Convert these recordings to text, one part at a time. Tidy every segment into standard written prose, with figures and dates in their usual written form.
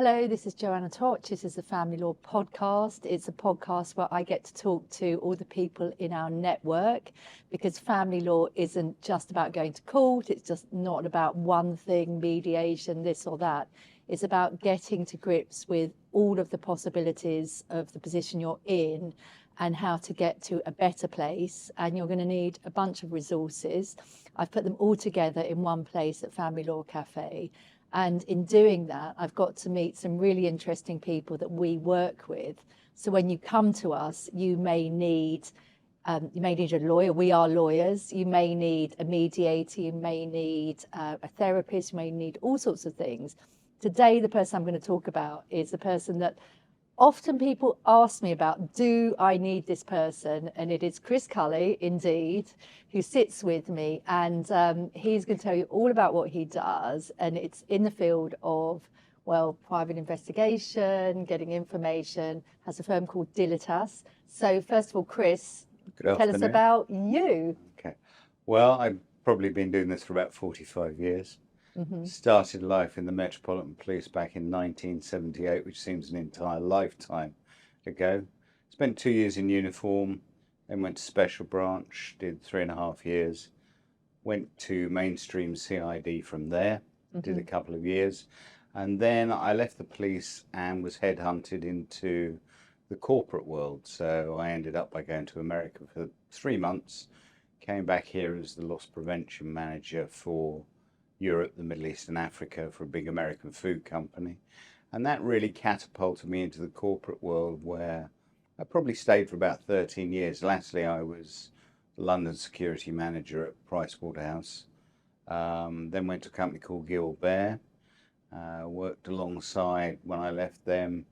Hello, this is Joanna Toch. This is the Family Law Podcast. It's a podcast where I get to talk to all the people in our network, because family law isn't just about going to court. It's just not about one thing, mediation, this or that. It's about getting to grips with all of the possibilities of the position you're in and how to get to a better place. And you're going to need a bunch of resources. I've put them all together in one place at Family Law Cafe. And in doing that, I've got to meet some really interesting people that we work with. So when you come to us, you may need a lawyer. We are lawyers. You may need a mediator. You may need a therapist. You may need all sorts of things. Today, the person I'm going to talk about is the person that often people ask me about, do I need this person? And it is Chris Cully, indeed, who sits with me. And he's going to tell you all about what he does. And it's in the field of, well, private investigation, getting information, has a firm called Deceptive. So first of all, Chris, tell us about you. Okay. Well, I've probably been doing this for about 45 years. Started life in the Metropolitan Police back in 1978, which seems an entire lifetime ago. Spent 2 years in uniform, then went to Special Branch, did 3.5 years. Went to mainstream CID from there, did a couple of years. And then I left the police and was headhunted into the corporate world. So I ended up by going to America for 3 months, came back here as the loss prevention manager for Europe, the Middle East and Africa for a big American food company. And that really catapulted me into the corporate world, where I probably stayed for about 13 years. Lastly, I was London security manager at Pricewaterhouse. Then went to a company called Gilbert. Worked alongside, when I left them,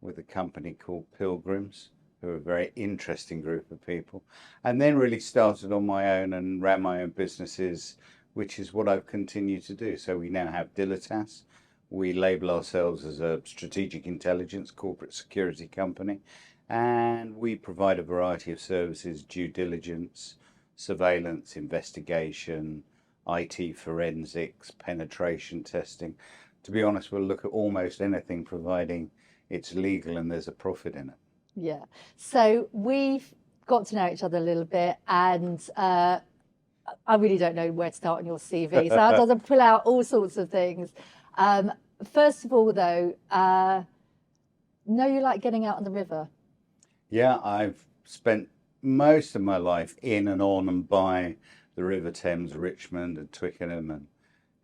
with a company called Pilgrims, who are a very interesting group of people. And then really started on my own and ran my own businesses, which is what I've continued to do. So we now have Deceptive. We label ourselves as a strategic intelligence corporate security company, and we provide a variety of services: due diligence, surveillance, investigation, IT forensics, penetration testing. To be honest, we'll look at almost anything, providing it's legal and there's a profit in it. Yeah. So we've got to know each other a little bit, and I really don't know where to start on your CV, so I have to pull out all sorts of things. First of all, though, know you like getting out on the river? Yeah, I've spent most of my life in and on and by the River Thames, Richmond and Twickenham and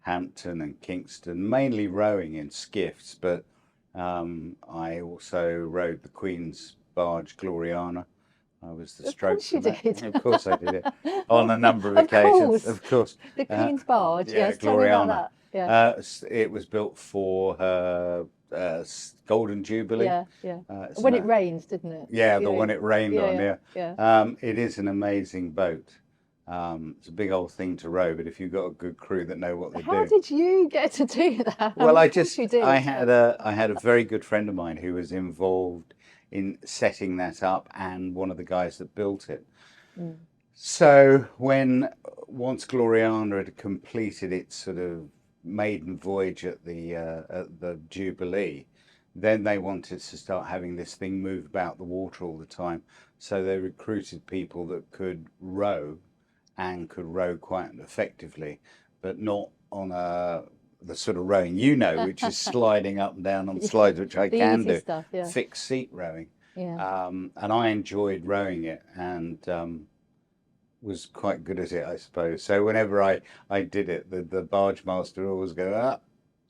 Hampton and Kingston, mainly rowing in skiffs, but I also rowed the Queen's barge, Gloriana. I was the stroke for that. Of course I did it on a number of occasions. Of course. The Queen's barge, yes, Gloriana. Tell me about that. Yeah. It was built for her Golden Jubilee. Yeah. When it rains, didn't it? Yeah, the one it rained on, yeah. It is an amazing boat. It's a big old thing to row, but if you've got a good crew that know what they do. How did you get to do that? Well, I had a very good friend of mine who was involved in setting that up, and one of the guys that built it. So once Gloriana had completed its sort of maiden voyage at the Jubilee, then they wanted to start having this thing move about the water all the time. So they recruited people that could row and could row quite effectively, but not on the sort of rowing which is sliding up and down on slides, which I can do. Stuff, yeah. Fixed seat rowing. Yeah. And I enjoyed rowing it, and was quite good at it, I suppose. So whenever I did it, the barge master would always go,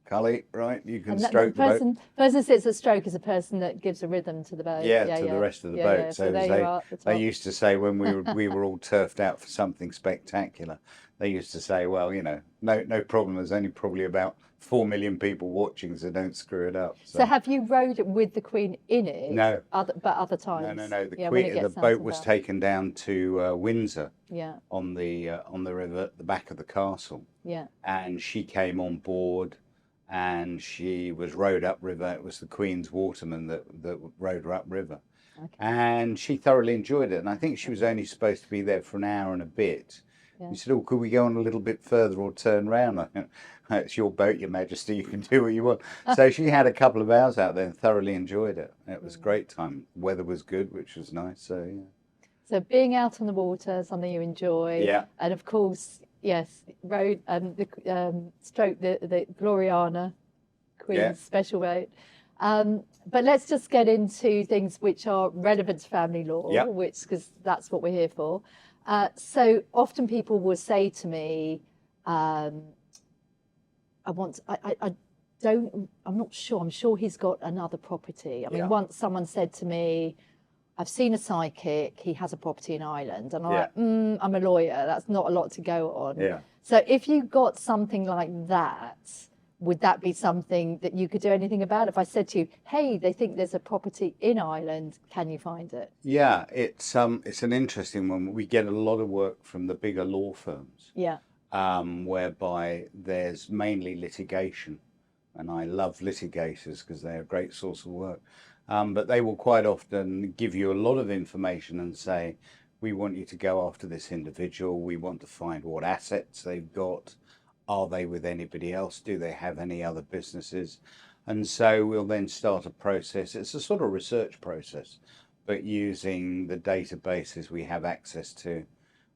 Cully, right, you can stroke the boat. The person that sits at stroke is a person that gives a rhythm to the boat. The rest of the boat. Yeah. So they used to say, when we were all turfed out for something spectacular, they used to say, well, no problem. There's only probably about 4 million people watching, so don't screw it up. So have you rowed it with the Queen in it? No. But other times? No. The boat was taken down to Windsor. Yeah. On the river at the back of the castle. Yeah. And she came on board, and she was rowed upriver. It was the Queen's waterman that rowed her upriver. Okay. And she thoroughly enjoyed it. And I think she was only supposed to be there for an hour and a bit, Yeah. We said, oh, could we go on a little bit further or turn round? I went, it's your boat, Your Majesty, you can do what you want. So she had a couple of hours out there and thoroughly enjoyed it. It was a great time. Weather was good, which was nice. So, yeah. So being out on the water, something you enjoy. Yeah. And of course, yes, road stroke the Gloriana, Queen's special boat. But let's just get into things which are relevant to family law, which because that's what we're here for. So often people will say to me, I'm not sure. I'm sure he's got another property. I mean, once someone said to me, I've seen a psychic, he has a property in Ireland. And I'm like, I'm a lawyer. That's not a lot to go on. Yeah. So if you got something like that, would that be something that you could do anything about? If I said to you, hey, they think there's a property in Ireland, can you find it? Yeah, it's an interesting one. We get a lot of work from the bigger law firms. Yeah. Whereby there's mainly litigation. And I love litigators because they're a great source of work. But they will quite often give you a lot of information and say, we want you to go after this individual. We want to find what assets they've got. Are they with anybody else? Do they have any other businesses? And so we'll then start a process. It's a sort of research process, but using the databases we have access to.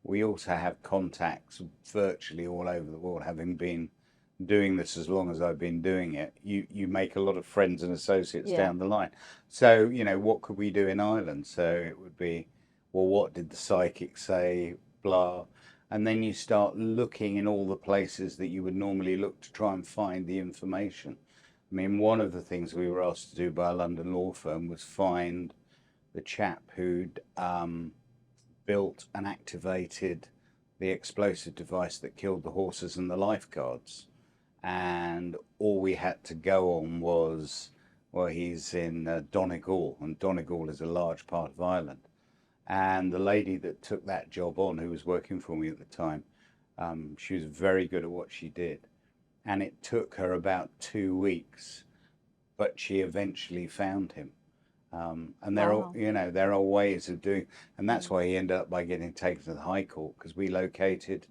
We also have contacts virtually all over the world, having been doing this as long as I've been doing it. You make a lot of friends and associates down the line. So, you know, what could we do in Ireland? So it would be, well, what did the psychic say? Blah. And then you start looking in all the places that you would normally look to try and find the information. I mean, one of the things we were asked to do by a London law firm was find the chap who'd built and activated the explosive device that killed the horses and the lifeguards. And all we had to go on was, well, he's in Donegal, and Donegal is a large part of Ireland. And the lady that took that job on, who was working for me at the time, she was very good at what she did. And it took her about 2 weeks, but she eventually found him. And there are, you know, there are ways of doing, and that's why he ended up by getting taken to the High Court, because we located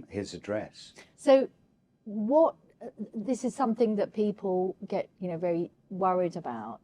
his address. So this is something that people get, you know, very worried about.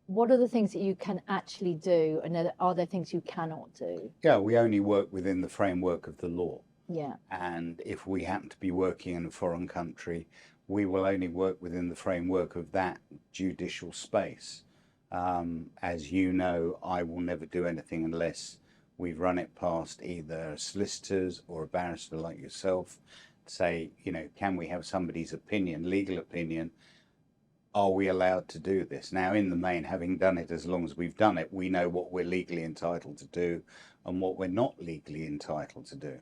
What are the things that you can actually do, and are there things you cannot do? Yeah, we only work within the framework of the law. Yeah. And if we happen to be working in a foreign country, we will only work within the framework of that judicial space. As you know, I will never do anything unless we've run it past either solicitors or a barrister like yourself. Say, you know, can we have somebody's opinion, legal opinion? Are we allowed to do this? Now, in the main, having done it as long as we've done it, we know what we're legally entitled to do and what we're not legally entitled to do.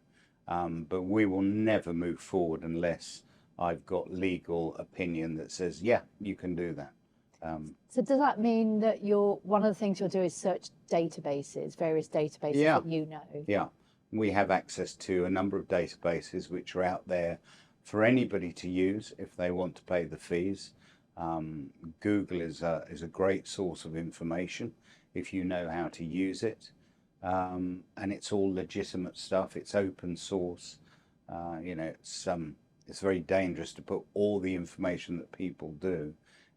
But we will never move forward unless I've got legal opinion that says, yeah, you can do that. So does that mean that one of the things you'll do is search databases, various databases that you know? Yeah. We have access to a number of databases which are out there for anybody to use if they want to pay the fees. Google is a great source of information if you know how to use it. And it's all legitimate stuff. It's open source. You know, it's very dangerous to put all the information that people do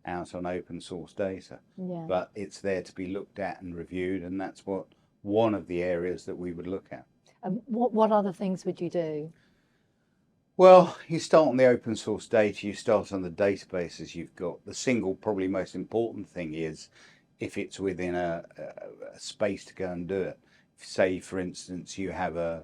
out on open source data. Yeah. But it's there to be looked at and reviewed, and that's one of the areas that we would look at. And what other things would you do? Well, you start on the open source data, you start on the databases you've got. The single probably most important thing is if it's within a space to go and do it. Say, for instance, you have an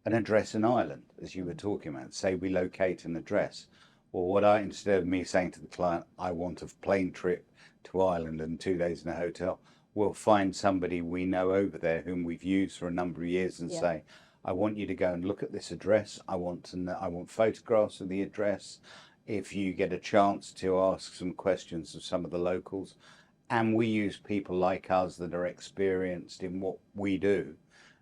address in Ireland, as you were talking about. Say we locate an address. Well, instead of me saying to the client, I want a plane trip to Ireland and 2 days in a hotel, we'll find somebody we know over there whom we've used for a number of years and say, I want you to go and look at this address. I want photographs of the address. If you get a chance to ask some questions of some of the locals, and we use people like us that are experienced in what we do,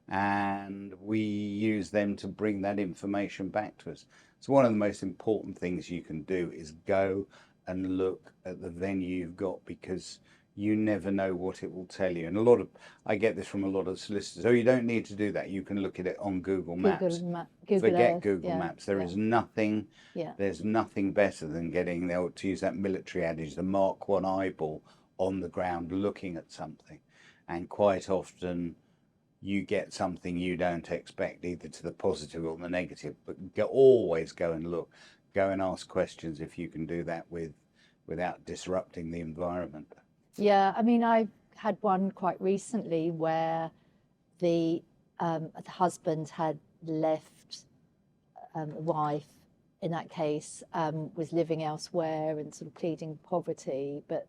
and we use them to bring that information back to us. So one of the most important things you can do is go and look at the venue you've got, because you never know what it will tell you. And I get this from a lot of solicitors. Oh, you don't need to do that. You can look at it on Google Maps. Google Forget Earth, Google Maps. There is nothing. Yeah. There's nothing better than getting, to use that military adage, the Mark 1 eyeball on the ground looking at something. And quite often you get something you don't expect, either to the positive or the negative. But always go and look. Go and ask questions if you can do that without disrupting the environment. Yeah, I mean, I had one quite recently where the husband had left the wife, in that case, was living elsewhere and sort of pleading poverty, but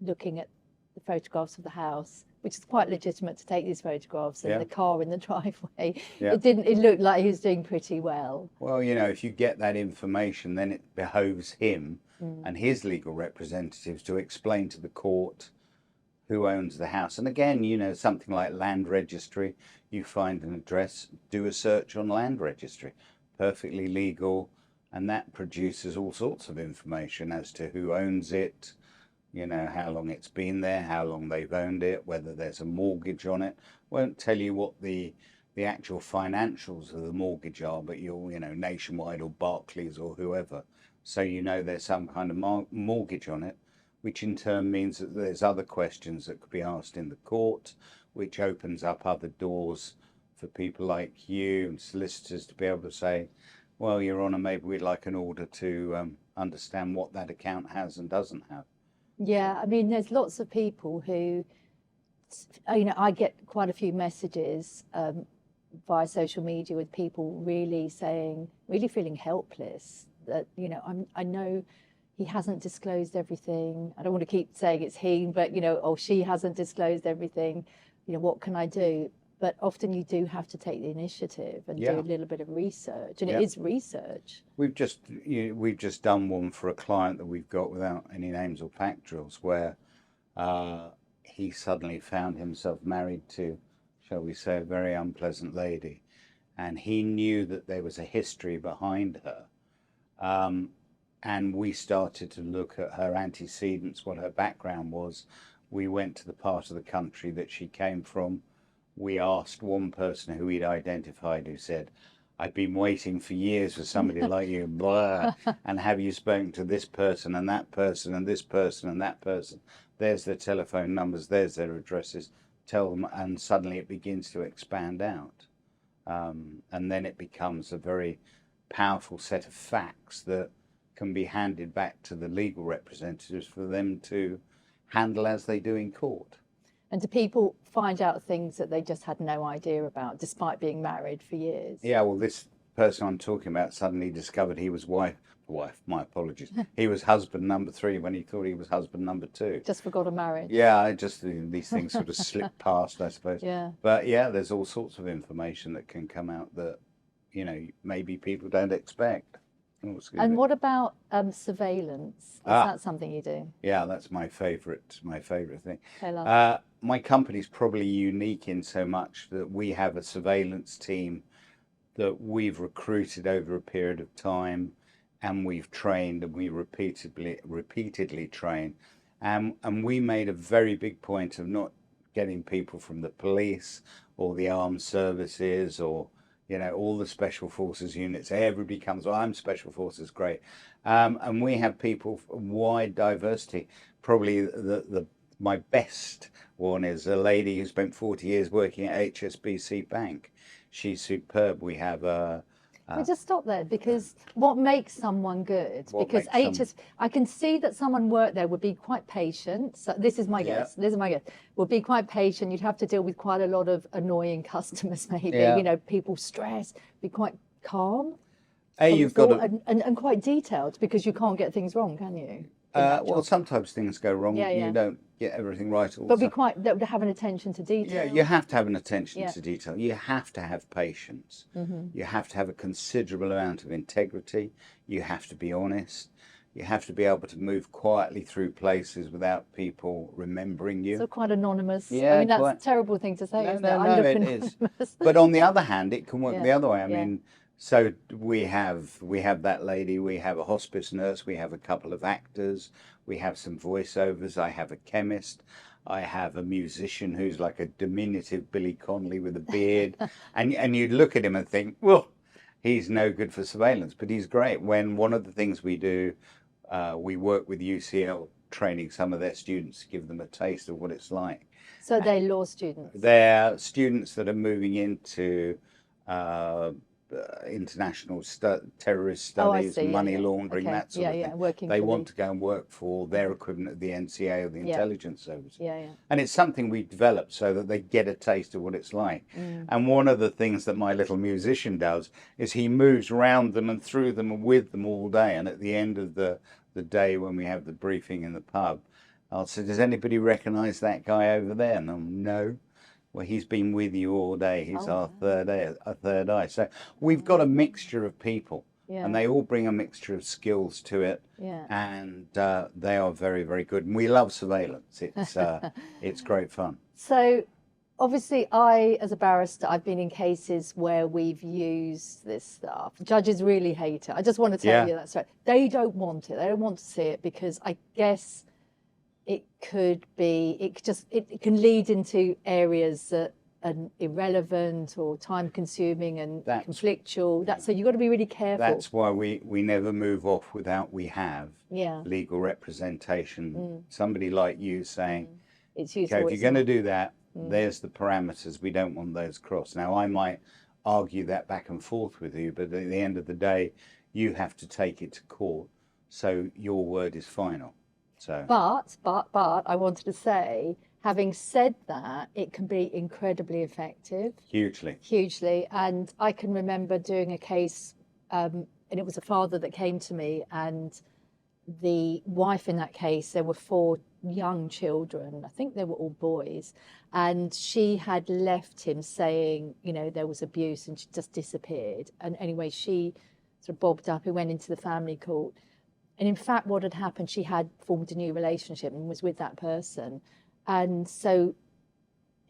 looking at the photographs of the house, which is quite legitimate to take these photographs, and the car in the driveway, it looked like he was doing pretty well. Well, if you get that information, then it behoves him and his legal representatives to explain to the court who owns the house. And again, something like land registry, you find an address, do a search on land registry, perfectly legal, and that produces all sorts of information as to who owns it, how long it's been there, how long they've owned it, whether there's a mortgage on it. Won't tell you what the actual financials of the mortgage are, but Nationwide or Barclays or whoever. So there's some kind of mortgage on it, which in turn means that there's other questions that could be asked in the court, which opens up other doors for people like you and solicitors to be able to say, well, Your Honour, maybe we'd like an order to understand what that account has and doesn't have. Yeah, I mean, there's lots of people who, I get quite a few messages via social media with people really feeling helpless, that, I know he hasn't disclosed everything. I don't want to keep saying it's he, but, she hasn't disclosed everything. What can I do? But often you do have to take the initiative and do a little bit of research, and it is research. We've just done one for a client that we've got, without any names or factuals, where he suddenly found himself married to, shall we say, a very unpleasant lady, and he knew that there was a history behind her. And we started to look at her antecedents, what her background was. We went to the part of the country that she came from. We asked one person who he'd identified, who said, I've been waiting for years for somebody like you, blah, and have you spoken to this person and that person and this person and that person? There's their telephone numbers, there's their addresses, tell them, and suddenly it begins to expand out. And then it becomes a very powerful set of facts that can be handed back to the legal representatives for them to handle as they do in court. And do people find out things that they just had no idea about, despite being married for years? Yeah, well, this person I'm talking about suddenly discovered he was my apologies. He was husband number 3 when he thought he was husband number 2. Just forgot a marriage. Yeah, these things sort of slip past, I suppose. Yeah. But yeah, there's all sorts of information that can come out that, maybe people don't expect. And what about surveillance? Is that something you do? Yeah, that's my favourite thing. Okay, my company's probably unique in so much that we have a surveillance team that we've recruited over a period of time, and we've trained, and we repeatedly train, and we made a very big point of not getting people from the police or the armed services or all the special forces units. Everybody comes, well, I'm special forces, great. And we have people, wide diversity. Probably my best one is a lady who spent 40 years working at HSBC Bank. She's superb. We have we just stop there, because what makes someone good? Because I can see that someone worked there would be quite patient. So this is my guess. This is my guess. Would be quite patient. You'd have to deal with quite a lot of annoying customers, maybe. People stress. Be quite calm. You've got to, and quite detailed, because you can't get things wrong, can you? Well, sometimes things go wrong. You don't get everything right all the time. But have an attention to detail. Yeah, you have to have an attention to detail. You have to have patience. You have to have a considerable amount of integrity. You have to be honest. You have to be able to move quietly through places without people remembering you. So quite anonymous. Yeah, I mean, that's a terrible thing to say. No, it is. But on the other hand, it can work the other way. I mean, So we have that lady, we have a hospice nurse, we have a couple of actors, we have some voiceovers, I have a chemist, I have a musician who's like a diminutive Billy Connolly with a beard, and you look at him and think, well, he's no good for surveillance, but he's great. When one of the things we do, we work with UCL training some of their students to give them a taste of what it's like. So they're law students? They're students that are moving into international terrorist studies, money laundering, that sort of thing. Working they want to go and work for their equivalent of the NCA or the intelligence service. And it's something we developed so that they get a taste of what it's like. And one of the things that my little musician does is he moves around them and through them and with them all day. And at the end of the day when we have the briefing in the pub, I'll say, does anybody recognise that guy over there? And they'll, no. Well, he's been with you all day. He's our third eye. So we've got a mixture of people, and they all bring a mixture of skills to it. And they are very, very good. And we love surveillance. It's great fun. So obviously, as a barrister, I've been in cases where we've used this stuff. Judges really hate it. I just want to tell you that. They don't want it. They don't want to see it because I guess it could be, it can lead into areas that are irrelevant or time consuming and conflictual. So you've got to be really careful. That's why we never move off without we have legal representation. Somebody like you saying, okay, if you're going to do that, there's the parameters. We don't want those crossed. Now, I might argue that back and forth with you, but at the end of the day, you have to take it to court. So your word is final. So. But I wanted to say, having said that, it can be incredibly effective. Hugely. And I can remember doing a case, and it was a father that came to me, and the wife in that case, there were 4 young children. I think they were all boys. And she had left him saying, there was abuse, and she just disappeared. And anyway, she sort of bobbed up and went into the family court. And in fact, what had happened, she had formed a new relationship and was with that person. And so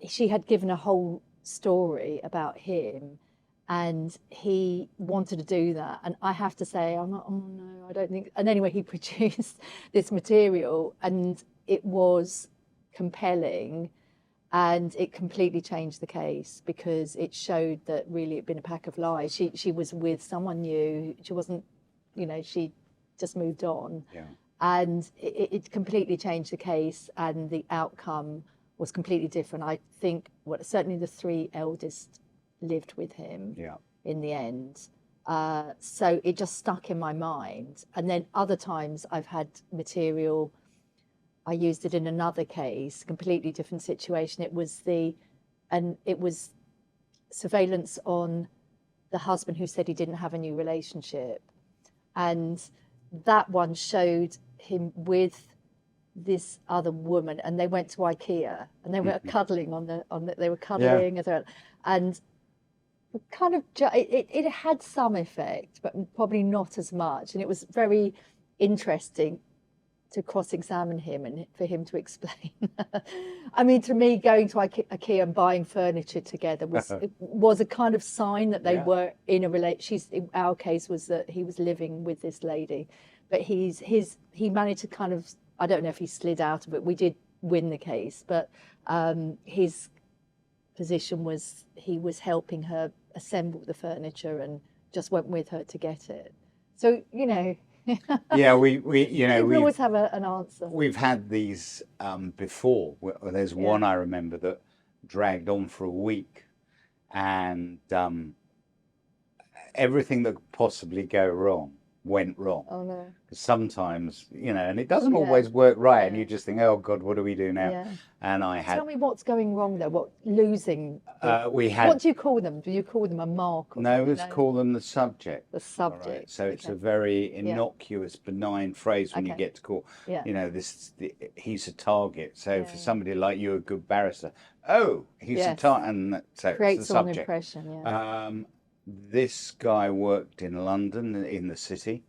she had given a whole story about him, and he wanted to do that. And I have to say, I'm not, oh no, I don't think. And anyway, he produced this material, and it was compelling, and it completely changed the case because it showed that really it'd been a pack of lies. She was with someone new. She wasn't, she just moved on, and it completely changed the case, and the outcome was completely different. I think certainly the 3 eldest lived with him in the end, so it just stuck in my mind. And then other times I've had material, I used it in another case, completely different situation. It was surveillance on the husband who said he didn't have a new relationship, and that one showed him with this other woman, and they went to IKEA, and they were cuddling they were cuddling, and kind of it had some effect, but probably not as much. And it was very interesting to cross-examine him and for him to explain. I mean, to me, going to IKEA and buying furniture together was a kind of sign that they were in a relationship. Our case was that he was living with this lady, but he managed to kind of, I don't know if he slid out of it. We did win the case, but his position was he was helping her assemble the furniture and just went with her to get it. So, yeah, we always have an answer. We've had these before. There's one I remember that dragged on for a week, and everything that could possibly go wrong went wrong. Oh no! Sometimes, and it doesn't always work right, and you just think, oh God, what do we do now? And tell me what's going wrong there. What losing? What do you call them? Do you call them a mark? No, let's call them the subject. The subject. Right. So it's a very innocuous, benign phrase when you get to court. He's a target. So for somebody like you, a good barrister, he's a target, and so creates it's the subject. An impression. This guy worked in London, in the city.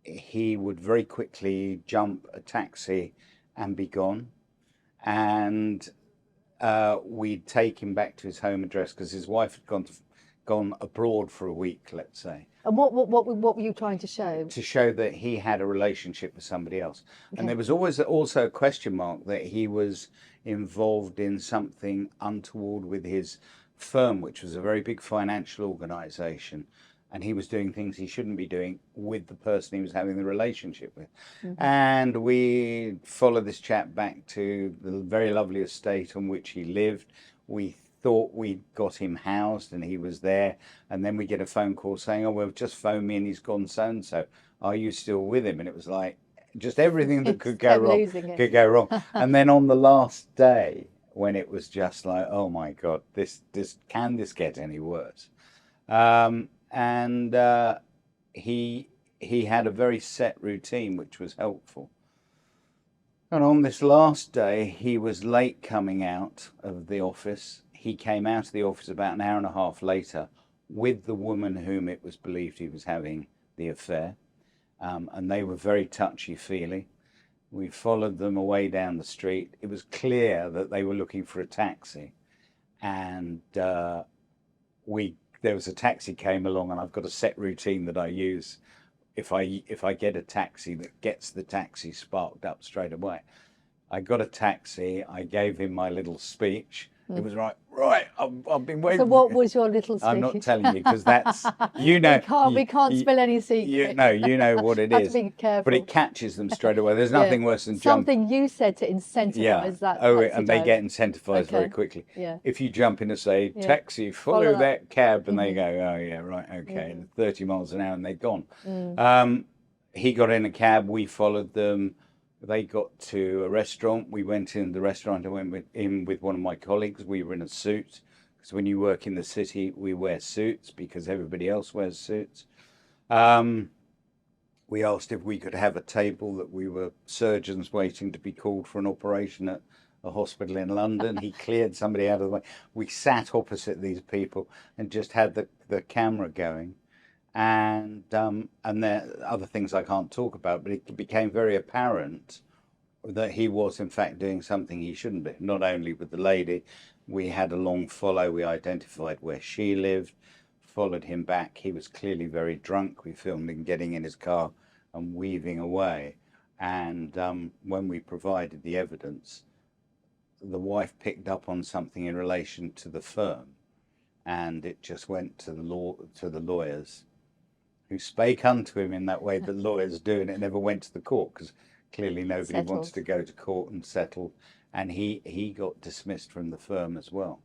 He would very quickly jump a taxi and be gone. And we'd take him back to his home address because his wife had gone to gone abroad for a week, let's say. And what were you trying to show? To show that he had a relationship with somebody else. Okay. And there was always also a question mark that he was involved in something untoward with his firm, which was a very big financial organisation. And he was doing things he shouldn't be doing with the person he was having the relationship with. And we followed this chap back to the very lovely estate on which he lived. We thought we'd got him housed and he was there, and then we get a phone call saying, oh, well, just phoned me and he's gone so-and-so. Are you still with him? And it was like, just everything that could go wrong. And then on the last day, when it was just like, oh my God, this can this get any worse? He had a very set routine, which was helpful. And on this last day, he was late coming out of the office. He came out of the office about an hour and a half later with the woman whom it was believed he was having the affair. And they were very touchy-feely. We followed them away down the street. It was clear that they were looking for a taxi. And there was a taxi came along, and I've got a set routine that I use. If I get a taxi that gets the taxi sparked up straight away. I got a taxi. I gave him my little speech. It was right. I've been waiting. So what was your little speech? I'm not telling you, because that's, you know. we can't spill any secrets. You know what it is. Have to be careful. But it catches them straight away. There's nothing worse than something you said to incentivize that. And they get incentivized very quickly. Yeah. If you jump in and say, taxi, follow that cab, and they go, oh yeah, right, okay, 30 miles an hour, and they're gone. He got in a cab, we followed them. They got to a restaurant. We went in the restaurant. I went in with one of my colleagues. We were in a suit, because when you work in the city, we wear suits because everybody else wears suits. We asked if we could have a table, that we were surgeons waiting to be called for an operation at a hospital in London. He cleared somebody out of the way. We sat opposite these people and just had the camera going. And there are other things I can't talk about, but it became very apparent that he was in fact doing something he shouldn't be. Not only with the lady, we had a long follow. We identified where she lived, followed him back. He was clearly very drunk. We filmed him getting in his car and weaving away. And when we provided the evidence, the wife picked up on something in relation to the firm, and it just went to the lawyers, who spake unto him in that way that lawyers do, and it never went to the court, because clearly nobody wants to go to court and settle. And he got dismissed from the firm as well.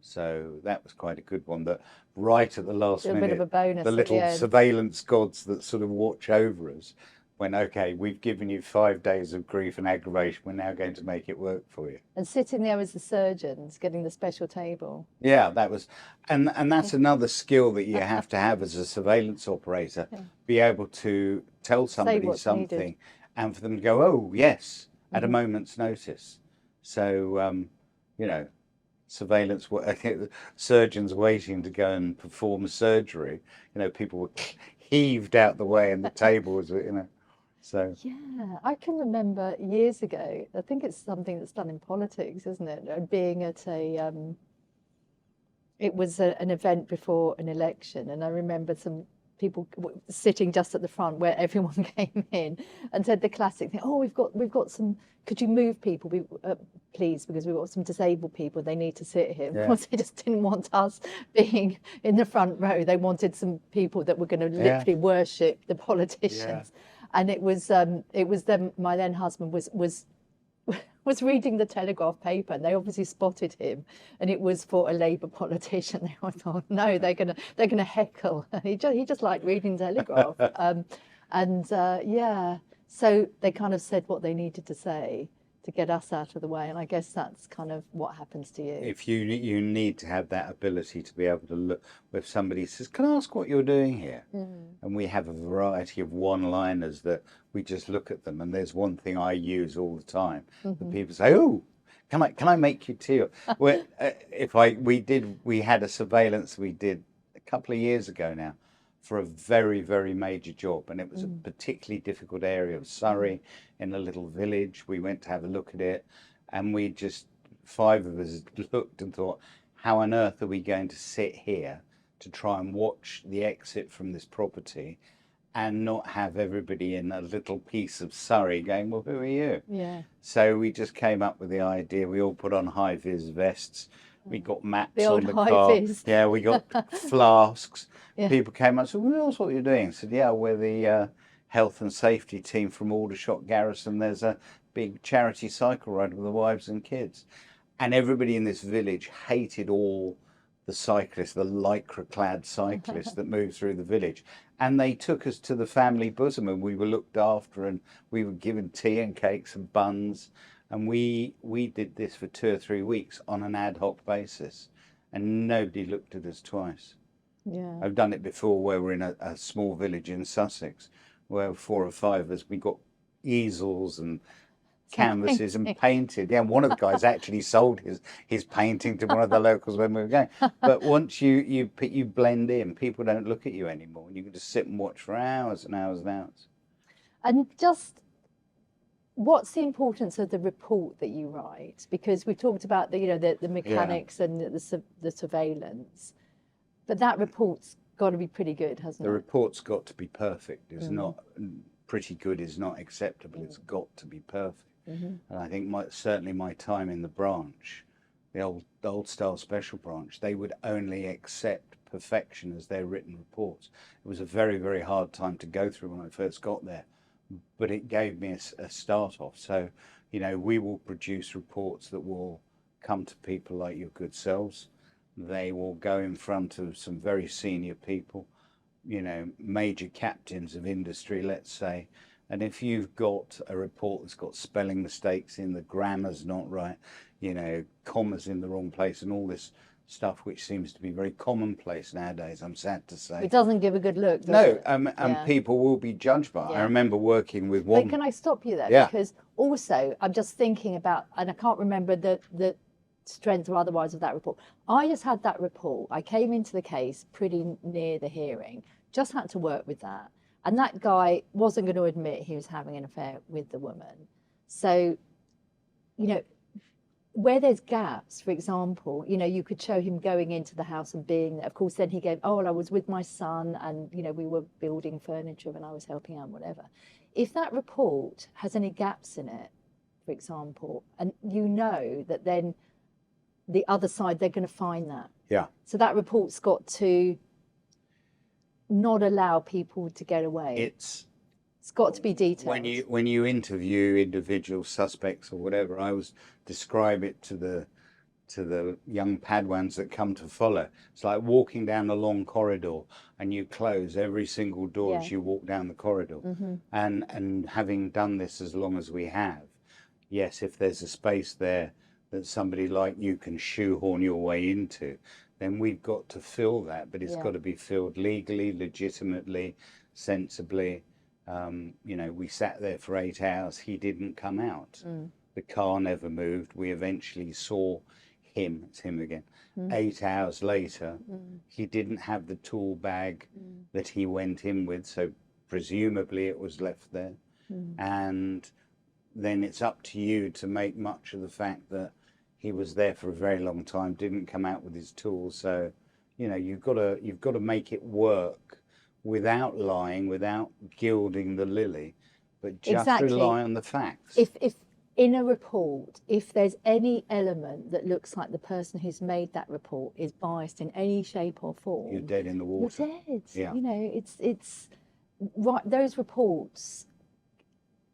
So that was quite a good one. That right at the last minute, a bit of a bonus, the little surveillance gods that sort of watch over us went, okay, we've given you 5 days of grief and aggravation, we're now going to make it work for you. And sitting there as the surgeons, getting the special table. Yeah, that was, and that's another skill that you have to have as a surveillance operator, be able to tell somebody something needed, and for them to go, oh, yes, at a moment's notice. So, you know, surveillance, surgeons waiting to go and perform surgery, you know, people were heaved out the way and the table was, you know. So yeah, I can remember years ago, I think it's something that's done in politics, isn't it? Being at it was an event before an election, and I remember some people sitting just at the front where everyone came in and said the classic thing, oh, we've got some, could you move people, please, because we've got some disabled people, they need to sit here. Of course, they just didn't want us being in the front row. They wanted some people that were going to literally worship the politicians. And it was them. My then husband was reading the Telegraph paper, and they obviously spotted him, and it was for a Labour politician. They thought, no, they're gonna heckle. He just liked reading Telegraph, so they kind of said what they needed to say to get us out of the way, and I guess that's kind of what happens to you. If you need to have that ability to be able to look, if somebody says, can I ask what you're doing here? And we have a variety of one-liners that we just look at them, and there's one thing I use all the time. And people say, oh, can I make you tea? Well, we had a surveillance we did a couple of years ago now for a very, very major job, and it was a particularly difficult area of Surrey in a little village. We went to have a look at it, and we just, 5 of us looked and thought, how on earth are we going to sit here to try and watch the exit from this property and not have everybody in a little piece of Surrey going, well, who are you? Yeah. So we just came up with the idea. We all put on high-vis vests. We got maps The on old the high car. vis. Yeah, we got flasks. Yeah. People came up and said, well, that's what you're doing. I said, yeah, we're the health and safety team from Aldershot Garrison. There's a big charity cycle ride with the wives and kids. And everybody in this village hated all the cyclists, the lycra-clad cyclists that moved through the village. And they took us to the family bosom, and we were looked after, and we were given tea and cakes and buns. And we did this for 2 or 3 weeks on an ad hoc basis, and nobody looked at us twice. Yeah. I've done it before where we're in a small village in Sussex, where 4 or 5 of us, we got easels and canvases and painted. Yeah, one of the guys actually sold his painting to one of the locals when we were going. But once you blend in, people don't look at you anymore. You can just sit and watch for hours and hours and hours. And just what's the importance of the report that you write? Because we talked about the mechanics and the surveillance, but that report's got to be pretty good, hasn't it? The report's got to be perfect. It's not pretty good. Is not acceptable. It's got to be perfect. And I think certainly my time in the branch, the old style special branch, they would only accept perfection as their written reports. It was a very, very hard time to go through when I first got there, but it gave me a start off. So, we will produce reports that will come to people like your good selves. They will go in front of some very senior people, major captains of industry, let's say. And if you've got a report that's got spelling mistakes in, the grammar's not right, commas in the wrong place, and all this stuff which seems to be very commonplace nowadays, I'm sad to say. It doesn't give a good look, does No, it? and people will be judged by it. Yeah. I remember working with one. But can I stop you there? Yeah. Because also, I'm just thinking about, and I can't remember the strength or otherwise of that report. I just had that report. I came into the case pretty near the hearing, just had to work with that. And that guy wasn't going to admit he was having an affair with the woman. So, where there's gaps, for example, you could show him going into the house and being there. Of course, then he gave, well, I was with my son and, we were building furniture and I was helping out, whatever. If that report has any gaps in it, for example, and that then the other side, they're going to find that. Yeah. So that report's got to not allow people to get away. It's got to be detailed. When you interview individual suspects or whatever, I always describe it to the young Padwans that come to follow. It's like walking down a long corridor and you close every single door as you walk down the corridor. And having done this as long as we have, yes, if there's a space there that somebody like you can shoehorn your way into, then we've got to fill that, but it's got to be filled legally, legitimately, sensibly. We sat there for 8 hours. He didn't come out. The car never moved. We eventually saw him. It's him again. 8 hours later, he didn't have the tool bag that he went in with, so presumably it was left there. And then it's up to you to make much of the fact that he was there for a very long time, didn't come out with his tools. So, you've got to make it work without lying, without gilding the lily, but just rely on the facts. If in a report, if there's any element that looks like the person who's made that report is biased in any shape or form, you're dead in the water. You're dead. Yeah. It's right. Those reports,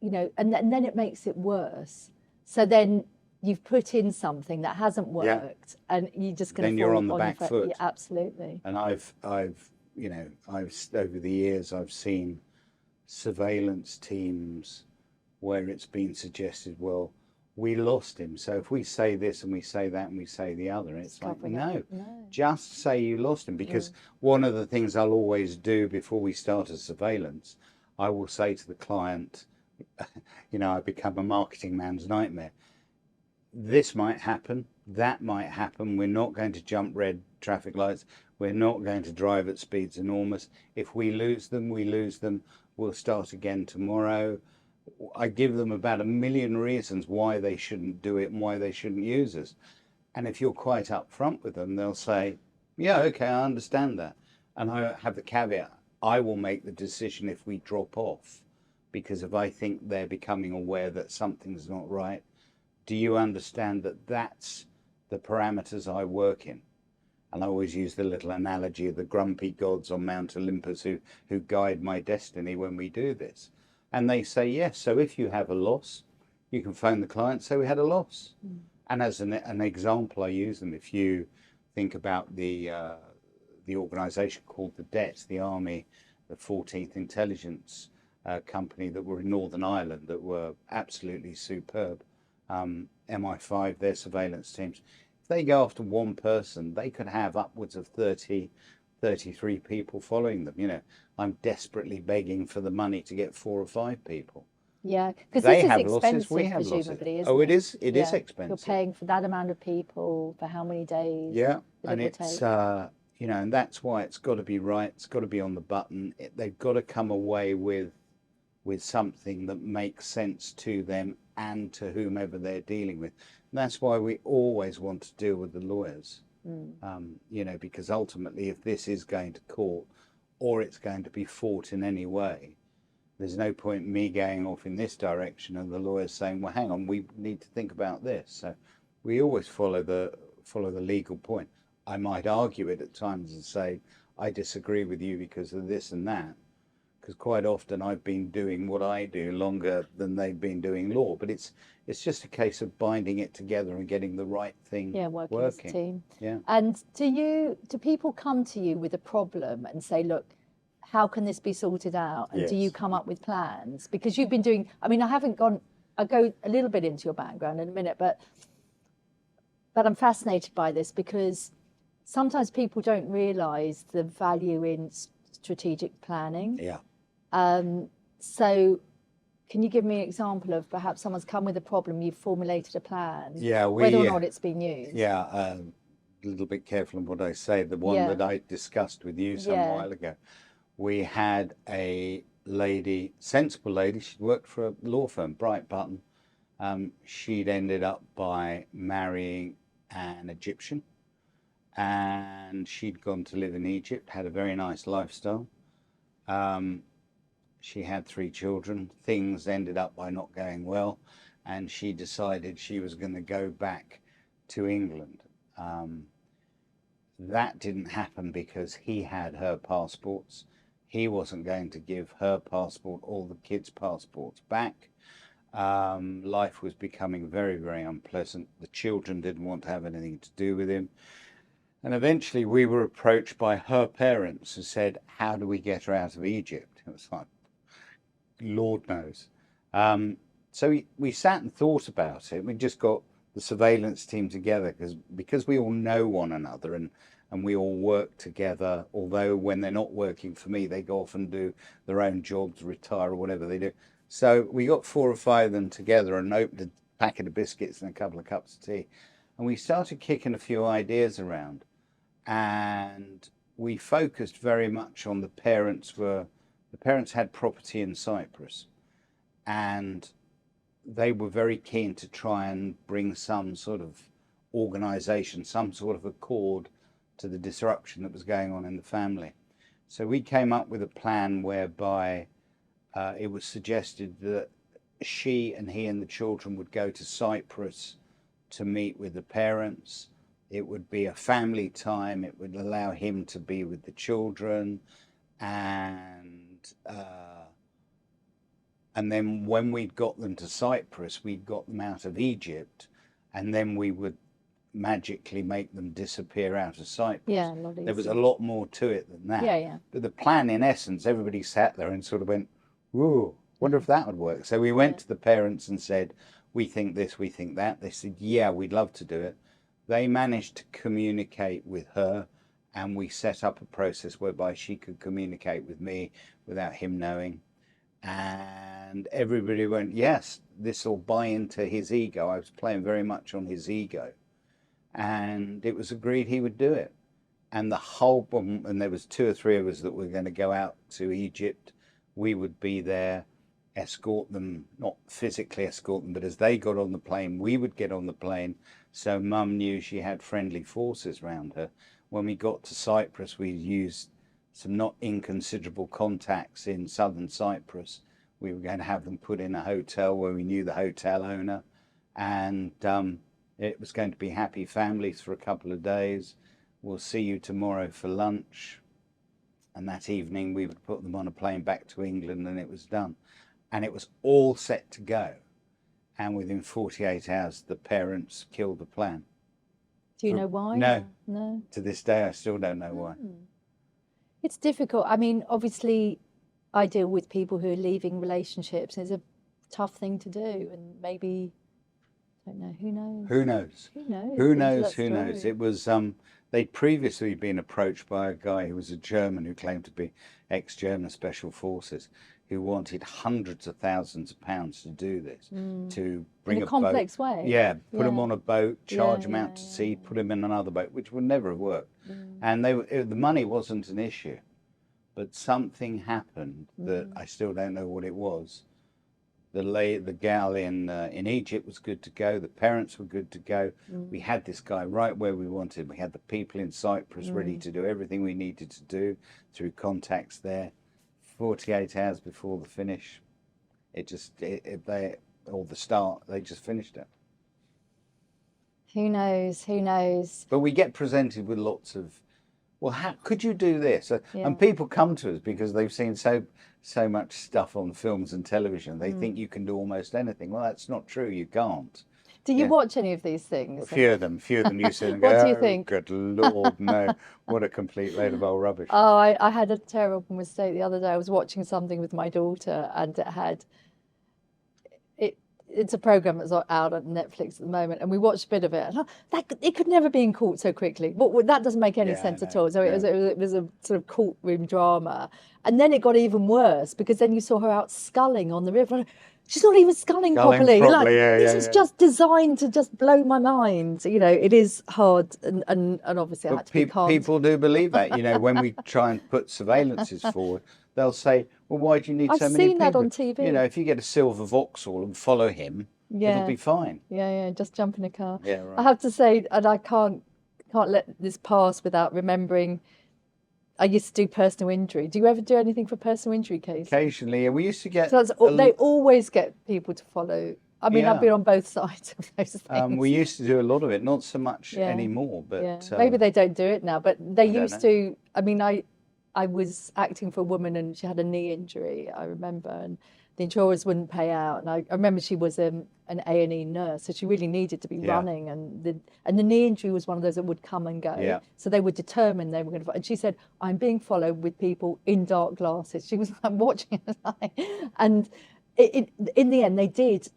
and then it makes it worse. So then you've put in something that hasn't worked, and you're just going to. Then you're on the back foot. Yeah, absolutely. And I've over the years I've seen surveillance teams where it's been suggested, well, we lost him, so if we say this and we say that and we say the other, it's like, no, just say you lost him. Because one of the things I'll always do before we start a surveillance, I will say to the client, I become a marketing man's nightmare. This might happen, that might happen. We're not going to jump red traffic lights. We're not going to drive at speeds enormous. If we lose them, we lose them. We'll start again tomorrow. I give them about 1 million reasons why they shouldn't do it and why they shouldn't use us. And if you're quite upfront with them, they'll say, Yeah, okay, I understand that. And I have the caveat, I will make the decision if we drop off, because if I think they're becoming aware that something's not right, do you understand that that's the parameters I work in? And I always use the little analogy of the grumpy gods on Mount Olympus who guide my destiny when we do this. And they say, yes, so if you have a loss, you can phone the client, say we had a loss. And as an example, I use them. If you think about the organisation called the Det, the Army, the 14th Intelligence Company that were in Northern Ireland that were absolutely superb. MI5, their surveillance teams. If they go after one person, they could have upwards of 30, 33 people following them. You know, I'm desperately begging for the money to get 4 or 5 people. Yeah, because They this is have losses, we expensive, have losses. presumably, isn't Oh, it it? is. It is Yeah. expensive. You're paying for that amount of people for how many days? Yeah, that and it would it's take? you know, and that's why it's got to be right. It's got to be on the button. They've got to come away with something that makes sense to them and to whomever they're dealing with. And that's why we always want to deal with the lawyers. You know, because ultimately, if this is going to court or it's going to be fought in any way, there's no point in me going off in this direction and the lawyers saying, well, hang on, we need to think about this. So we always follow the legal point. I might argue it at times and say, I disagree with you because of this and that, because quite often I've been doing what I do longer than they've been doing law. But it's just a case of binding it together and getting the right thing Working as a team. Yeah. And do people come to you with a problem and say, look, how can this be sorted out? And do you Yes. come up with plans? Because you've been doing, I mean, I'll go a little bit into your background in a minute, but I'm fascinated by this because sometimes people don't realise the value in strategic planning. Yeah. So can you give me an example of perhaps someone's come with a problem, you've formulated a plan, Yeah, whether or not it's been used? Yeah, a little bit careful on what I say. The one that I discussed with you some while ago, we had a lady, sensible lady, she'd worked for a law firm, Bright Button. She'd ended up by marrying an Egyptian, and she'd gone to live in Egypt, had a very nice lifestyle. She had 3 children. Things ended up by not going well, and she decided she was going to go back to England. That didn't happen because he had her passports. He wasn't going to give her passport or the kids' passports back. Life was becoming very, very unpleasant. The children didn't want to have anything to do with him. And eventually we were approached by her parents who said, how do we get her out of Egypt? It was like, Lord knows. So we sat and thought about it. We just got the surveillance team together because we all know one another and we all work together, although when they're not working for me, they go off and do their own jobs, retire or whatever they do. So we got 4 or 5 of them together and opened a packet of biscuits and a couple of cups of tea. And we started kicking a few ideas around. And we focused very much on the parents had property in Cyprus. And they were very keen to try and bring some sort of organisation, some sort of accord to the disruption that was going on in the family. So we came up with a plan whereby it was suggested that she and he and the children would go to Cyprus to meet with the parents. It would be a family time. It would allow him to be with the children. And then when we'd got them to Cyprus, we'd got them out of Egypt, and then we would magically make them disappear out of Cyprus. Yeah, a lot There was a easier. lot more to it than that. Yeah. But the plan, in essence, everybody sat there and sort of went, whoa, wonder if that would work. So we went to the parents and said, we think this, we think that. They said, yeah, we'd love to do it. They managed to communicate with her, and we set up a process whereby she could communicate with me without him knowing. And everybody went, yes, this will buy into his ego. I was playing very much on his ego. And it was agreed he would do it. And the whole, and there was 2 or 3 of us that were going to go out to Egypt. We would be there, escort them, not physically escort them, but as they got on the plane, we would get on the plane. So Mum knew she had friendly forces around her. when we got to Cyprus, we used some not inconsiderable contacts in southern Cyprus. We were going to have them put in a hotel where we knew the hotel owner, and it was going to be happy families for a couple of days. We'll see you tomorrow for lunch. And that evening we would put them on a plane back to England, and it was done. And it was all set to go. And within 48 hours, the parents killed the plan. Do you know why? No. No. To this day, I still don't know why. It's difficult. I mean, obviously, I deal with people who are leaving relationships. It's a tough thing to do, and maybe, I don't know, who knows? Who knows? Who knows? Who knows? Who knows? It was, they'd previously been approached by a guy who was a German who claimed to be ex-German Special Forces, who wanted hundreds of thousands of pounds to do this, to bring in a boat. complex way. Yeah, put them on a boat, charge them out to sea, put them in another boat, which would never have worked. And the money wasn't an issue, but something happened that I still don't know what it was. The gal in Egypt was good to go. The parents were good to go. We had this guy right where we wanted. We had the people in Cyprus ready to do everything we needed to do through contacts there. 48 hours before the finish, they just finished it. Who knows? Who knows? But we get presented with lots of, well, how could you do this? And people come to us because they've seen so much stuff on films and television. They think you can do almost anything. Well, that's not true. You can't. Do you watch any of these things? A few of them you sit and go, What do you think? Good Lord, no. What a complete load of old rubbish. Oh, I had a terrible mistake the other day. I was watching something with my daughter, and it's a program that's out on Netflix at the moment, and we watched a bit of it. And it could never be in court so quickly. That doesn't make any sense at all. So it was a sort of courtroom drama, and then it got even worse because then you saw her out sculling on the river. She's not even sculling properly. This is just designed to just blow my mind. You know, it is hard, and obviously I had to be calm. People do believe that. You know, when we try and put surveillances forward, they'll say, well, why do you need so many people? I've seen that on TV. You know, if you get a silver Vauxhall and follow him, it'll be fine. Yeah, just jump in a car. Yeah, right. I have to say, and I can't let this pass without remembering, I used to do personal injury. Do you ever do anything for personal injury cases? Occasionally, yeah. We used to get... So they always get people to follow. I mean, I've been on both sides of those things. We used to do a lot of it, not so much anymore, but... Maybe they don't do it now, but they used to. I mean, I was acting for a woman and she had a knee injury, I remember, and the insurers wouldn't pay out. And I remember she was an A&E nurse, so she really needed to be running. And the knee injury was one of those that would come and go. Yeah. So they were determined they were going to... And she said, I'm being followed with people in dark glasses. She was like watching us. And in the end, they did,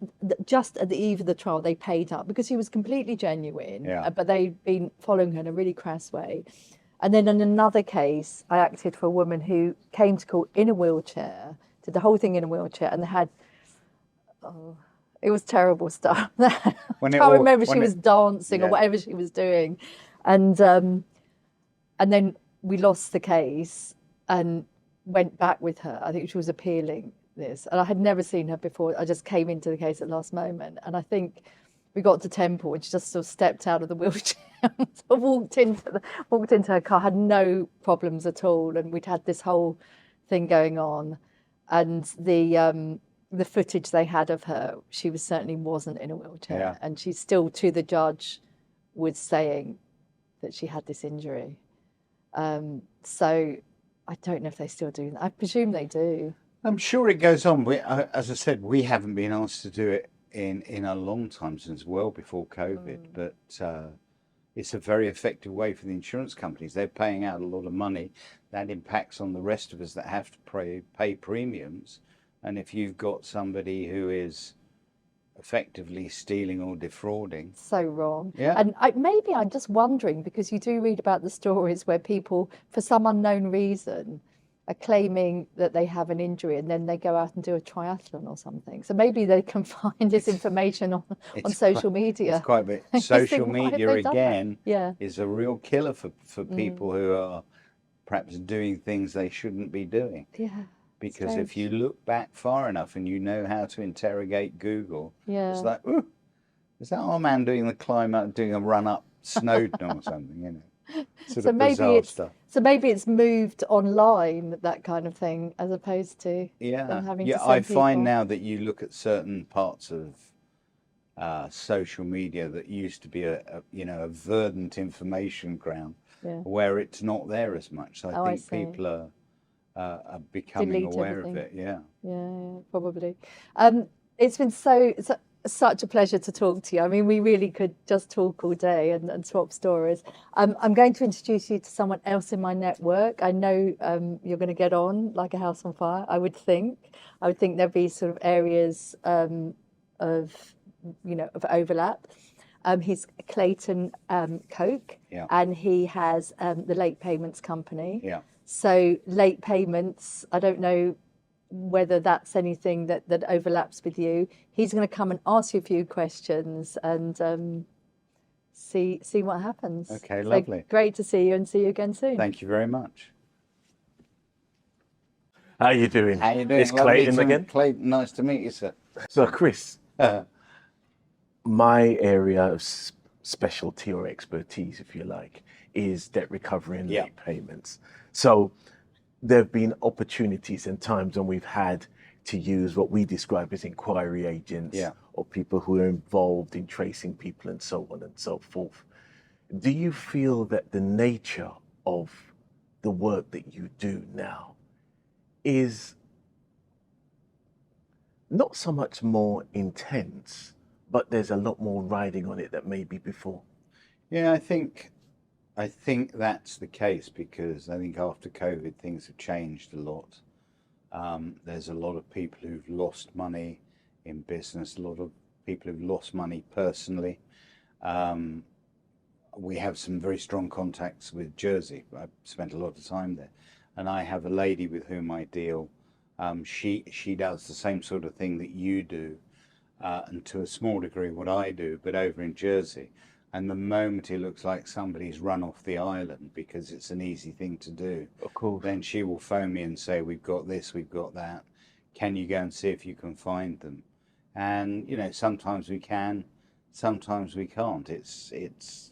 just at the eve of the trial, they paid up because she was completely genuine. Yeah. But they'd been following her in a really crass way. And then in another case, I acted for a woman who came to court in a wheelchair, did the whole thing in a wheelchair, and they had, it was terrible stuff. I can't remember, she was dancing or whatever she was doing. And then we lost the case and went back with her. I think she was appealing this. And I had never seen her before. I just came into the case at the last moment. And I think we got to Temple and she just sort of stepped out of the wheelchair, sort of walked into her car, had no problems at all. And we'd had this whole thing going on. And the footage they had of her, she certainly wasn't in a wheelchair. Yeah. And she still, to the judge, was saying that she had this injury. So I don't know if they still do that. I presume they do. I'm sure it goes on. As I said, we haven't been asked to do it in a long time, since well before COVID, but it's a very effective way for the insurance companies. They're paying out a lot of money. That impacts on the rest of us that have to pay premiums. And if you've got somebody who is effectively stealing or defrauding. So wrong. Yeah. And maybe I'm just wondering, because you do read about the stories where people, for some unknown reason, are claiming that they have an injury and then they go out and do a triathlon or something. So maybe they can find this information on social media. It's quite a bit. Social media, again, is a real killer for people who are perhaps doing things they shouldn't be doing. Yeah. Because if you look back far enough and you know how to interrogate Google, it's like, ooh, is that our man doing the climb up, doing a run up Snowdon or something, you know? sort So of maybe bizarre it's stuff. so maybe it's moved online, that kind of thing, as opposed to Yeah, them having yeah. to I send find people. now that you look at certain parts of social media that used to be a verdant information ground, Yeah. where it's not there as much. So I Oh, I think see. people are becoming Delete aware of everything. it. Yeah. Yeah, probably. It's been such a pleasure to talk to you. I mean, we really could just talk all day and swap stories. I'm going to introduce you to someone else in my network. I know you're going to get on like a house on fire, I would think. I would think there'd be sort of areas of, of overlap. He's Clayton Koch, Yeah. and he has the Late Payments Company. Yeah. So late payments, I don't know whether that's anything that overlaps with you. He's going to come and ask you a few questions and see what happens. Okay, So lovely. great to see you, and see you again soon. Thank you very much. How you doing? How you doing? It's Lovely Clayton to again. Clayton, nice to meet you, sir. So, Chris, my area of specialty or expertise, if you like, is debt recovery and Yeah. late payments. So, there have been opportunities and times when we've had to use what we describe as inquiry agents Yeah. or people who are involved in tracing people and so on and so forth. Do you feel that the nature of the work that you do now is not so much more intense, but there's a lot more riding on it than maybe before? Yeah, I think that's the case, because I think after COVID things have changed a lot. There's a lot of people who've lost money in business, a lot of people who've lost money personally. We have some very strong contacts with Jersey. I've spent a lot of time there, and I have a lady with whom I deal. She does the same sort of thing that you do, and to a small degree what I do, but over in Jersey. And the moment it looks like somebody's run off the island, because it's an easy thing to do, Of course. then she will phone me and say, we've got this, we've got that. Can you go and see if you can find them? And, sometimes we can, sometimes we can't. It's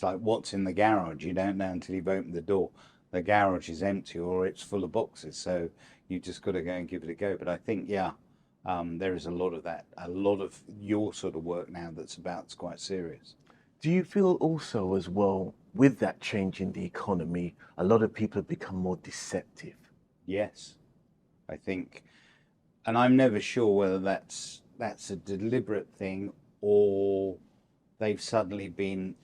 like what's in the garage. You don't know until you've opened the door. The garage is empty or it's full of boxes. So you just got to go and give it a go. But I think, there is a lot of that, a lot of your sort of work now that's quite serious. Do you feel also as well, with that change in the economy, a lot of people have become more deceptive? Yes, I think, and I'm never sure whether that's a deliberate thing, or they've suddenly been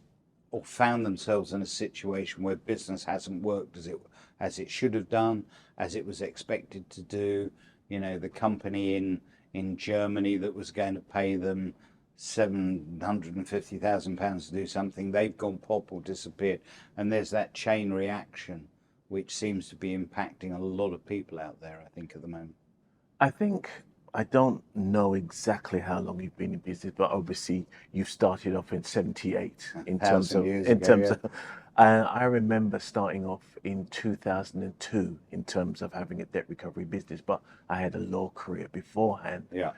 or found themselves in a situation where business hasn't worked as it should have done, as it was expected to do. The company in Germany that was going to pay them £750,000 to do something, they've gone pop or disappeared, and there's that chain reaction which seems to be impacting a lot of people out there, I think, at the moment. I don't know exactly how long you've been in business, but obviously you started off in '78 in terms of, I remember starting off in 2002 in terms of having a debt recovery business, but I had a law career beforehand. Yeah.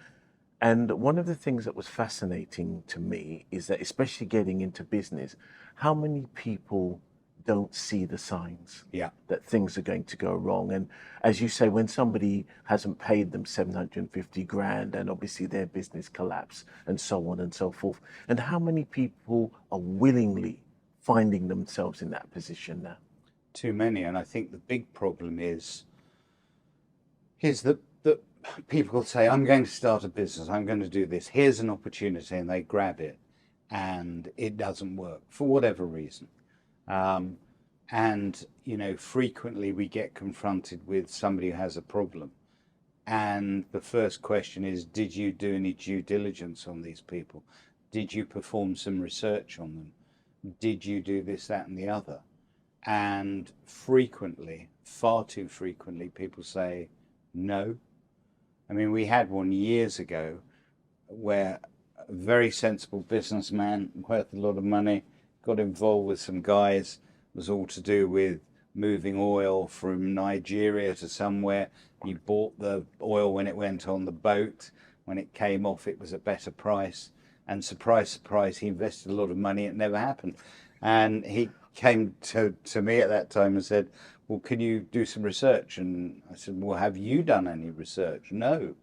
And one of the things that was fascinating to me is that, especially getting into business, how many people don't see the signs that things are going to go wrong. And as you say, when somebody hasn't paid them 750 grand and obviously their business collapse and so on and so forth, and how many people are willingly finding themselves in that position now? Too many. And I think the big problem is that people say, I'm going to start a business, I'm going to do this, here's an opportunity, and they grab it and it doesn't work for whatever reason. And frequently we get confronted with somebody who has a problem, and the first question is, did you do any due diligence on these people? Did you perform some research on them? Did you do this, that, and the other? And frequently, far too frequently, people say no. I mean, we had one years ago where a very sensible businessman worth a lot of money got involved with some guys. It was all to do with moving oil from Nigeria to somewhere. He bought the oil when it went on the boat. When it came off, it was a better price. And surprise, surprise, he invested a lot of money. It never happened. And he came to me at that time and said, well, can you do some research? And I said, well, have you done any research? No.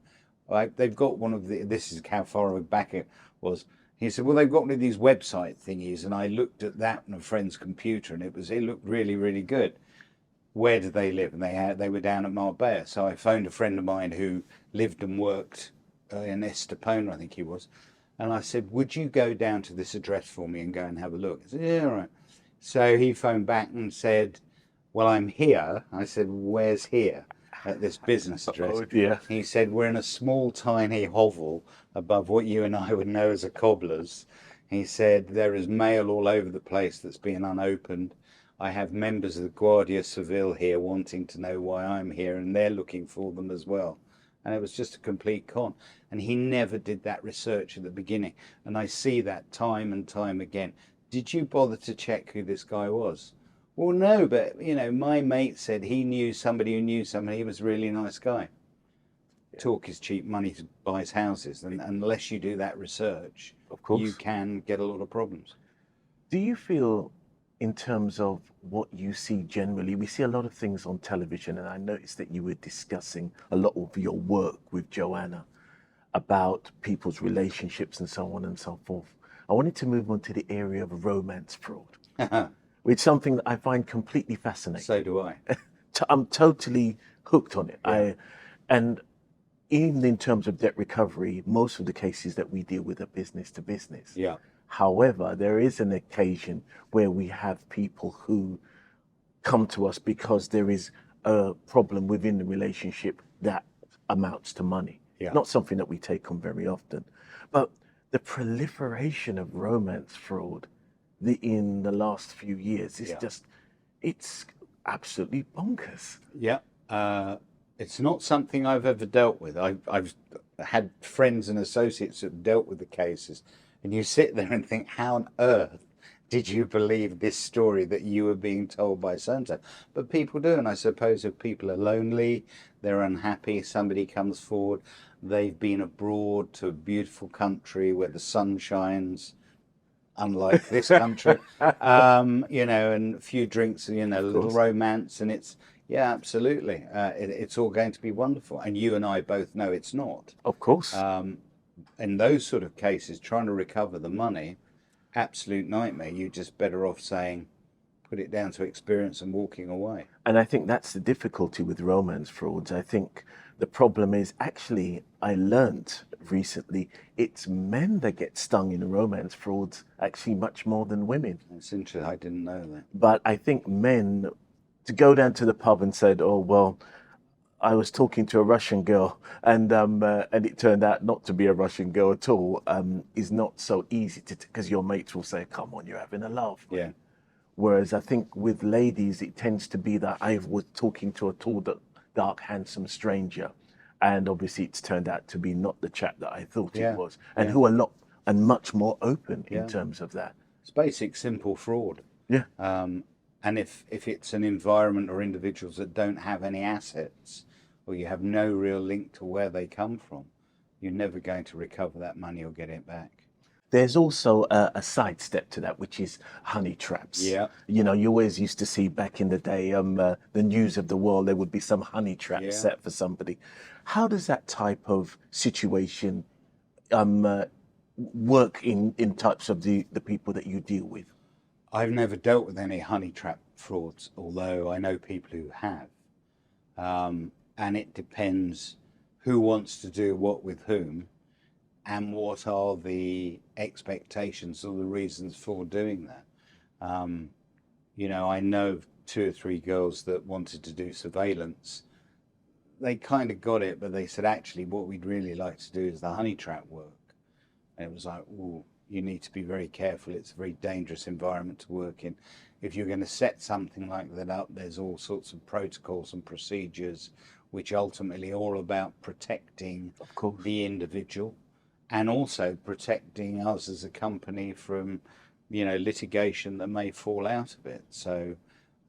They've got one of this is how far back it was. He said, well, they've got one of these website thingies. And I looked at that on a friend's computer and it looked really, really good. Where did they live? And they were down at Marbella. So I phoned a friend of mine who lived and worked in Estepona, I think he was. And I said, would you go down to this address for me and go and have a look? He said, yeah, all right. So he phoned back and said, well, I'm here. I said, where's here? At this business address. Oh dear. He said, we're in a small, tiny hovel above what you and I would know as a cobbler's. He said, there is mail all over the place that's been unopened. I have members of the Guardia Civil here wanting to know why I'm here, and they're looking for them as well. And it was just a complete con. And he never did that research at the beginning. And I see that time and time again. Did you bother to check who this guy was? Well, no, but, you know, my mate said he knew somebody who knew somebody. He was a really nice guy. Yeah. Talk is cheap, money buys houses. And unless you do that research, of course, you can get a lot of problems. Do you feel, in terms of what you see generally, we see a lot of things on television, and I noticed that you were discussing a lot of your work with Joanna about people's relationships and so on and so forth. I wanted to move on to the area of romance fraud. Which is something that I find completely fascinating. So do I. I'm totally hooked on it. Yeah. And even in terms of debt recovery, most of the cases that we deal with are business to business. Yeah. However, there is an occasion where we have people who come to us because there is a problem within the relationship that amounts to money. Yeah. Not something that we take on very often. But the proliferation of romance fraud in the last few years is it's absolutely bonkers. Yeah. It's not something I've ever dealt with. I've had friends and associates that have dealt with the cases, and you sit there and think, how on earth did you believe this story that you were being told by so-and-so? But people do, and I suppose if people are lonely, they're unhappy, somebody comes forward, they've been abroad to a beautiful country where the sun shines, unlike this country, you know, and a few drinks, you know, a little romance, and it's, yeah, absolutely. It's all going to be wonderful. And you and I both know it's not. Of course. In those sort of cases, trying to recover the money, absolute nightmare. You're just better off saying, put it down to experience and walking away. And I think that's the difficulty with romance frauds. I think the problem is, actually, I learned recently, it's men that get stung in romance frauds actually much more than women. It's interesting. I didn't know that. But I think men, to go down to the pub and said, oh, well, I was talking to a Russian girl and it turned out not to be a Russian girl at all, is not so easy to, because your mates will say, come on, you're having a laugh. Yeah. Whereas I think with ladies, it tends to be that I was talking to a tall, dark, handsome stranger. And obviously it's turned out to be not the chap that I thought it was. And who are much more open in terms of that. It's basic, simple fraud. Yeah. And if it's an environment or individuals that don't have any assets, or you have no real link to where they come from, you're never going to recover that money or get it back. There's also a sidestep to that, which is honey traps. Yeah. You know, you always used to see back in the day, the news of the world, there would be some honey trap set for somebody. How does that type of situation work in types of the people that you deal with? I've never dealt with any honey trap frauds, although I know people who have. And it depends who wants to do what with whom, and what are the expectations or the reasons for doing that. You know, I know of 2 or 3 girls that wanted to do surveillance. They kind of got it, but they said, actually, what we'd really like to do is the honey trap work. And it was like, oh, you need to be very careful. It's a very dangerous environment to work in. If you're going to set something like that up, there's all sorts of protocols and procedures, which ultimately are all about protecting the individual, and also protecting us as a company from, you know, litigation that may fall out of it. So,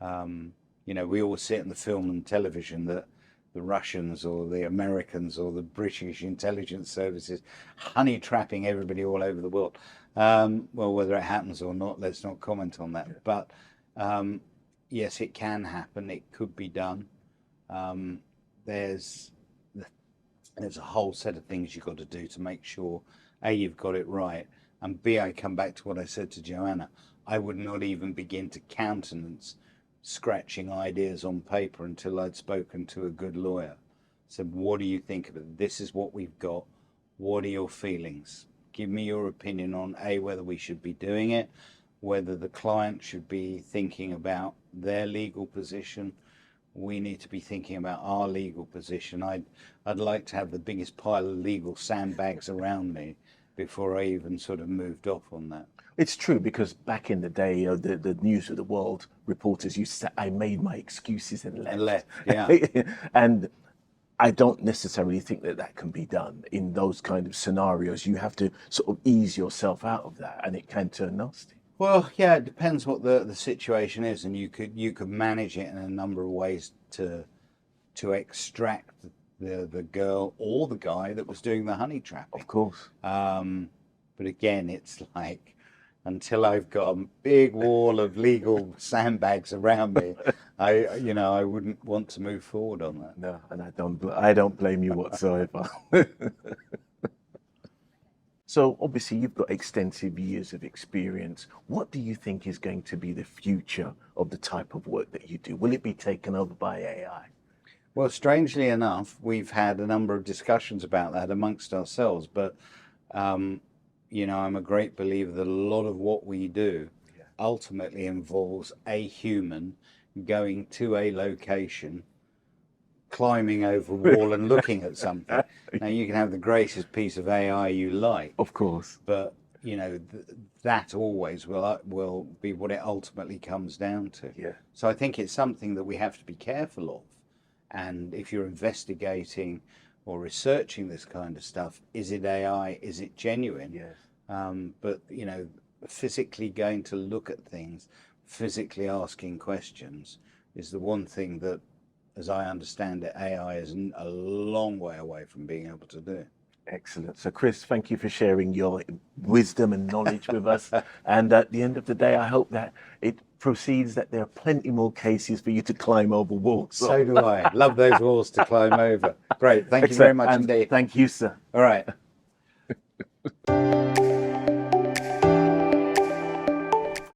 you know, we all see it in the film and television that the Russians or the Americans or the British intelligence services honey trapping everybody all over the world. Well, whether it happens or not, let's not comment on that. But Yes, it can happen. It could be done. There's a whole set of things you've got to do to make sure, A, you've got it right, and B, I come back to what I said to Joanna. I would not even begin to countenance scratching ideas on paper until I'd spoken to a good lawyer. So what do you think of it? This is what we've got. What are your feelings? Give me your opinion on A, whether we should be doing it, whether the client should be thinking about their legal position. We need to be thinking about our legal position. I'd like to have the biggest pile of legal sandbags around me before I even sort of moved off on that. It's true, because back in the day, the News of the World reporters used to say, I made my excuses and left. Yeah. And I don't necessarily think that can be done in those kind of scenarios. You have to sort of ease yourself out of that, and it can turn nasty. Well, yeah, it depends what the situation is, and you could manage it in a number of ways to extract the girl or the guy that was doing the honey trapping. Of course. But again, it's like, until I've got a big wall of legal sandbags around me, I wouldn't want to move forward on that. No, and I don't blame you whatsoever. So obviously you've got extensive years of experience. What do you think is going to be the future of the type of work that you do? Will it be taken over by AI? Well, strangely enough, we've had a number of discussions about that amongst ourselves, but I'm a great believer that a lot of what we do ultimately involves a human going to a location, climbing over a wall and looking at something. Now, you can have the greatest piece of AI you like, Of course. but that always will be what it ultimately comes down to. Yeah. So I think it's something that we have to be careful of. And if you're investigating or researching this kind of stuff, is it AI? Is it genuine? Yes. But physically going to look at things, physically asking questions, is the one thing that, as I understand it, AI is a long way away from being able to do. Excellent. So Chris, thank you for sharing your wisdom and knowledge with us. And at the end of the day, I hope that it proceeds that there are plenty more cases for you to climb over walls. So do I. Love those walls to climb over. Great. Thank you very much indeed. Thank you, sir. All right.